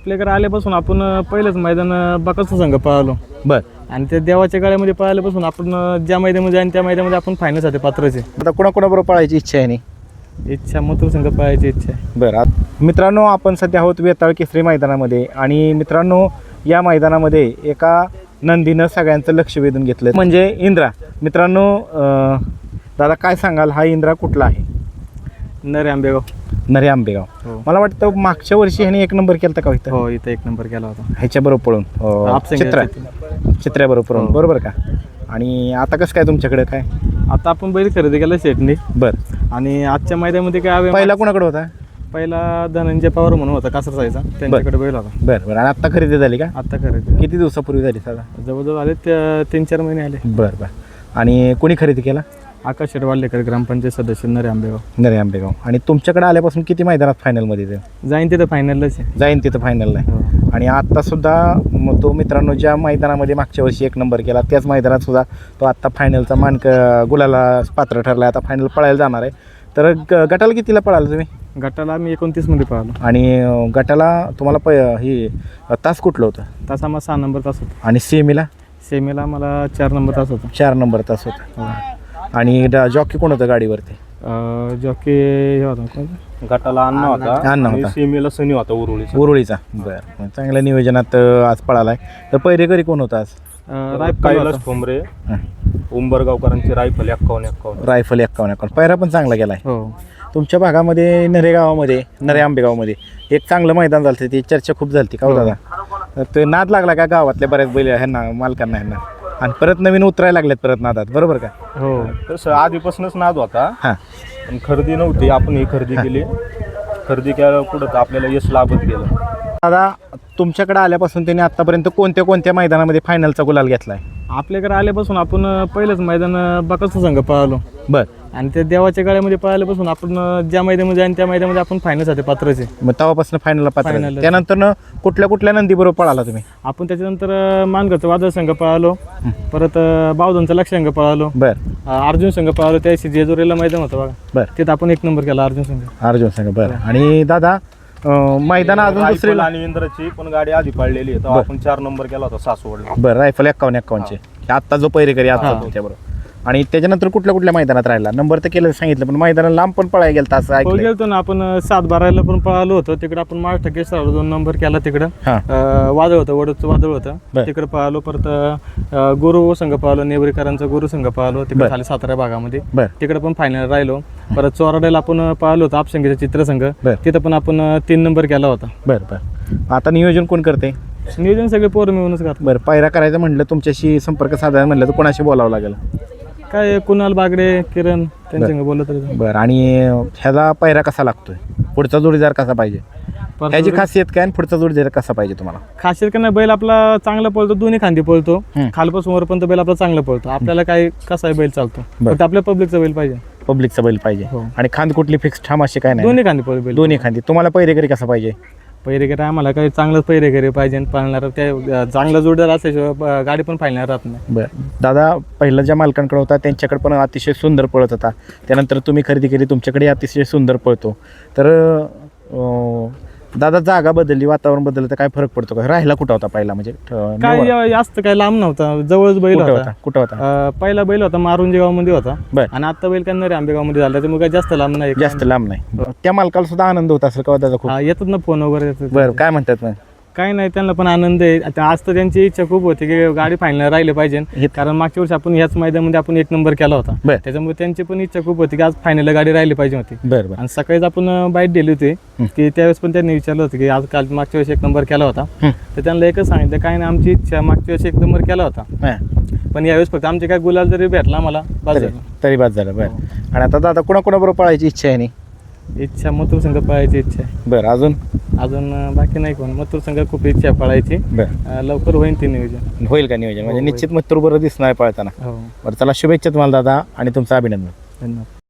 आपल्याकडे आल्यापासून आपण पहिलंच मैदान बकासूर संघ पळालो. बर. आणि त्या देवाच्या गाड्यामध्ये पळाल्यापासून आपण ज्या मैदानामध्ये आणि त्या मैदानामध्ये आपण फायनलसाठी पात्रचे. आता कोणाकोणाबरोबर पळायची इच्छा आहे नाही? इच्छा मथुर संघ पळायची इच्छा आहे. बरं. मित्रांनो, आपण सध्या आहोत वेताळ केसरी मैदानामध्ये आणि मित्रांनो या मैदानामध्ये एका नंदीनं सगळ्यांचं लक्ष वेधून घेतलं, म्हणजे इंद्रा. मित्रांनो, दादा काय सांगाल, हा इंद्रा कुठला आहे? नरे आंबेगाव. नरे आंबेगाव. हो. मला वाटतं मागच्या वर्षी ह्याने एक नंबर केला का इथं? हो, इथं एक नंबर केला होता ह्याच्याबरोबर पळून चित्र्याबरोबर पळून. हो. बरोबर का? आणि आता कसं काय तुमच्याकडे काय? आता आपण बैल खरेदी केला शेटने. बरं. आणि आजच्या मैदानामध्ये काय पहिला कोणाकडे होता? पहिला धनंजय पवार म्हणून होता कासरसाईचा, त्यांच्याकडे बैल होता. बरं बरं. आणि आत्ता खरेदी झाली का? आता खरेदी किती दिवसापूर्वी झाली साधा? जवळजवळ आले 3-4 महिने आले. बरं बरं. आणि कोणी खरेदी केला? आकाश शेडवालेकर, ग्रामपंचायत सदस्य, नरे आंबेगाव. नरे आंबेगाव. आणि तुमच्याकडे आल्यापासून किती मैदानात फायनलमध्ये जाईन तिथं फायनललाच आहे. जाईन तिथं फायनलला आहे. हो. आणि आत्तासुद्धा तो मित्रांनो ज्या मैदानामध्ये मागच्या वर्षी एक नंबर केला त्याच मैदानात सुद्धा तो आत्ता फायनलचा गुलाला पात्र ठरला आहे. आता फायनल पळायला जाणार आहे. तर गटाला कितीला पळाला तुम्ही? गटाला आम्ही 29 मध्ये पळालो. आणि गटाला तुम्हाला ही तास कुठलं होतं? तास आम्हाला 6 नंबर तास होता. आणि सेमीला? सेमीला मला 4 नंबर तास होता. 4 नंबर तास होता. हो. आणि जॉकी कोण होतं गाडीवरती? जॉकी हे होता कोण? गटाला अण्णा होता. अण्णा आणि होता. सीमेला सनी होता उरुळीचा. बरं. चांगल्या नियोजनात आज पळालाय. तर पहिरेकरी कोण होता आज? कैलास ठोंबरे, उंबरगावकरांची रायफल 51-51. रायफल 51-51. पहिरा पण चांगला गेलाय. हो. तुमच्या भागामध्ये नरे आंबेगावमध्ये एक चांगलं मैदान झालं, ती चर्चा खूप झाली का हो दादा? तर ते नाद लागला का गावातल्या बऱ्याच बैल ह्यांना, मालकांना ह्यांना? आणि परत नवीन उतरायला लागलेत परत नादात, बरोबर का? हो. तसं आधीपासूनच नाद होता. हां. पण खरेदी नव्हती, आपण ही खरेदी केली. खरेदी केल्यावर पुढं आपल्याला यश लाभत गेलं. दादा, तुमच्याकडे आल्यापासून त्यांनी आतापर्यंत कोणत्या मैदानामध्ये फायनलचा गुलाल घेतलाय? आपल्याकडे आल्यापासून आपण पहिलंच मैदान बकासूर संघ पळालो. बर. आणि त्या देवाच्या गाड्यामध्ये पळाल्यापासून आपण ज्या मैदानामध्ये आणि त्या मैदानामध्ये आपण फायनलसाठी पात्रच आहे. मग तेव्हापासून फायनलला पात्र. फायनलला. त्यानंतर कुठल्या नंदी बरोबर पळाला तुम्ही? आपण त्याच्यानंतर मानगडचा वादळ संघ पळालो. परत बावधनचा लक्ष संघ पळालो. बर. अर्जुन संघ पळालो. त्याशी जेजुरीला मैदान होतं बघा. बर. तिथं आपण 1 नंबर केला अर्जुन संघ. बरं. आणि दादा, मैदान अजून दुसरी आणि इंद्राची पण गाडी आधी पाळलेली आहे, तेव्हा आपण 4 नंबर केला होता सासवडला. बरं. रायफल 51-51 चे आत्ता जो पहिरेकरी आता त्याच्याबरोबर. आणि त्याच्यानंतर कुठल्या मैदानात राहिला? नंबर तर केलं सांगितलं, पण मैदानात लांब पण पळायला गेलं असं ऐकलं. गेलतो ना आपण 7-12 पण पळालो होतो. तिकडे आपण महाराष्ट्र केसरीला 2 नंबर केला. तिकडं वादळ होतं, वडचं वादळ होतं, तिकडे पळालो. परत गुरु संघ पळालो, नेवरीकरांचा गुरु संघ पळालो. तिकडे खाली सातारा भागामध्ये तिकडे पण फायनल राहिलो. परत चोराड्याला आपण पळालो होतो आपसंघीचा चित्रसंघ, तिथं पण आपण 3 नंबर केला होता. बरं. आता नियोजन कोण करते? नियोजन सगळे पोरं मिळूनच घातलं. बरं. पायरा करायचं म्हटलं, तुमच्याशी संपर्क साधायला म्हटलं तर कोणाशी बोलावं लागेल? काय कुणाल बागडे, किरण त्यांच्या बोलत तरी. बरं. आणि ह्याला पायरा कसा लागतोय? पुढचा जोडीदार कसा पाहिजे? ह्याची खासियत काय आणि पुढचा जोडीदार कसा पाहिजे तुम्हाला? खासियत का नाही, बैल आपला चांगला पळतो, दोन्ही खांदी पळतो, खालपासून वरपर्यंत बैल आपला चांगला पळतो. आपल्याला काय कसा आहे बैल चालतो, फक्त आपल्या पब्लिकचा बैल पाहिजे. पब्लिकचा बैल पाहिजे. आणि खांद कुठली फिक्स ठाम अशी काय नाही? दोन्ही खांदी पळतो बैल. दोन्ही खांदी. तुम्हाला पहिरेकरी कसा पाहिजे? पहिरेकरी आम्हाला काही चांगलं पहिरेकरी पाहिजे, पाळणार त्या चांगला जोडदार असल्याशिवाय गाडी पण पाळणार राहत नाही. बरं. दादा, पहिला ज्या मालकांकडे होता त्यांच्याकडे पण अतिशय सुंदर पळत होता, त्यानंतर तुम्ही खरेदी केली, तुमच्याकडे अतिशय सुंदर पळतो. तर दादा, जागा बदलली, वातावरण बदललं तर काय फरक पडतो का? राहिला कुठं होता पहिला? म्हणजे काय जास्त काय लांब नव्हता, जवळच बैल होता. कुठं होता? पहिला बैल होता मारुंजी गावामध्ये होता. बरं. आणि आता बैल काय आंबेगावमध्ये झाला, त्यामुळे काय जास्त लांब नाही. जास्त लांब नाही. त्या मालकाला सुद्धा आनंद होत असेल का दादा? खूप येतात ना फोन वगैरे येतात. बरं. काय म्हणतात मग? काही नाही, त्यांना पण आनंद आहे. आता आज तर त्यांची इच्छा खूप होती की गाडी फायनल राहिले पाहिजे, कारण मागच्या वर्षी आपण ह्याच मैदानामध्ये आपण 1 नंबर केला होता. त्याच्यामुळे त्यांची पण इच्छा खूप होती की आज फायनल गाडी राहिली पाहिजे होती. बरं. आणि सकाळीच आपण बाईट दिली होती की त्यावेळेस पण त्यांनी विचारलं होतं की आज काल मागच्या वेळेस 1 नंबर केला होता. तर त्यांना एकच सांगितलं, काय नाही, आमची इच्छा मागच्या वेळेस 1 नंबर केला होता, पण यावेळेस फक्त आमचे काय गुलाल जरी भेटला आम्हाला तरी बाद झालं. बरं. आणि आता दादा, कोणाबरोबर पळायची इच्छा आहे? नाही इच्छा मथुर संघ पळायची इच्छा आहे. बरं. अजून बाकी नाही कोण. मथुर संघ खूप इच्छा पळायची. बरं. लवकर होईल ते नियोजन. होईल का नियोजन? म्हणजे निश्चित मथुर बरोबर दिसणार पळताना. हो. बरं. चला, शुभेच्छा तुम्हाला दादा आणि तुमचं अभिनंदन. धन्यवाद.